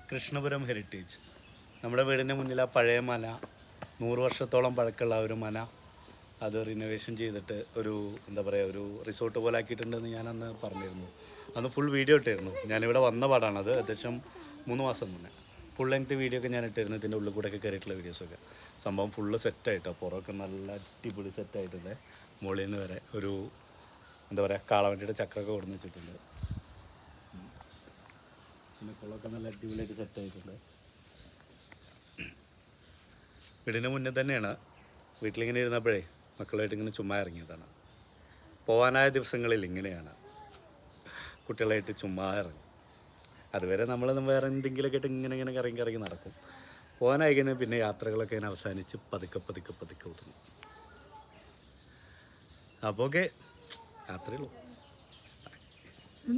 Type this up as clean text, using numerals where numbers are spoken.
Krishnapuram heritage. നമ്മുടെ വീടിൻ്റെ മുന്നിൽ ആ പഴയ മന, 100 വർഷത്തോളം പഴക്കമുള്ള ഒരു മന, അത് റിനോവേഷൻ ചെയ്തിട്ട് ഒരു എന്താ പറയുക, ഒരു റിസോർട്ട് പോലെ ആക്കിയിട്ടുണ്ടെന്ന് ഞാൻ അന്ന് പറഞ്ഞിരുന്നു. അന്ന് ഫുൾ വീഡിയോ ഇട്ടായിരുന്നു. ഞാനിവിടെ വന്ന പാടാണത്, ഏകദേശം 3 മാസം മുന്നേ. ഫുൾ ലെങ്ത് വീഡിയോ ഒക്കെ ഞാൻ ഇട്ടിരുന്നു, ഇതിൻ്റെ ഉള്ളിൽ കൂടെ ഒക്കെ കയറിയിട്ടുള്ള വീഡിയോസൊക്കെ. സംഭവം ഫുള്ള് സെറ്റായിട്ടോ, പുറമൊക്കെ നല്ല അടിപൊളി സെറ്റായിട്ടുണ്ട്. മുകളിൽ നിന്ന് വരെ ഒരു എന്താ പറയുക, കാളവണ്ടിയുടെ ചക്രമൊക്കെ കൊടുന്ന് വെച്ചിട്ടുണ്ട്. പിന്നെ കുളമൊക്കെ നല്ല അടിപൊളിയായിട്ട് സെറ്റായിട്ടുണ്ട്. വീടിന് മുന്നേ തന്നെയാണ്. വീട്ടിലിങ്ങനെ ഇരുന്നപ്പോഴേ മക്കളുമായിട്ട് ഇങ്ങനെ ചുമ്മാ ഇറങ്ങിയതാണ്. പോകാനായ ദിവസങ്ങളിൽ ഇങ്ങനെയാണ്, കുട്ടികളായിട്ട് ചുമ്മാ ഇറങ്ങും. അതുവരെ നമ്മൾ വേറെ എന്തെങ്കിലുമൊക്കെ ആയിട്ട് ഇങ്ങനെ ഇങ്ങനെ കറങ്ങി നടക്കും. പോകാനായി കഴിഞ്ഞാൽ പിന്നെ യാത്രകളൊക്കെ ഇങ്ങനെ അവസാനിച്ച് പതുക്കെ ഒതുങ്ങും. അപ്പോൾ ഓക്കെ, അത്രയേ ഉള്ളൂ.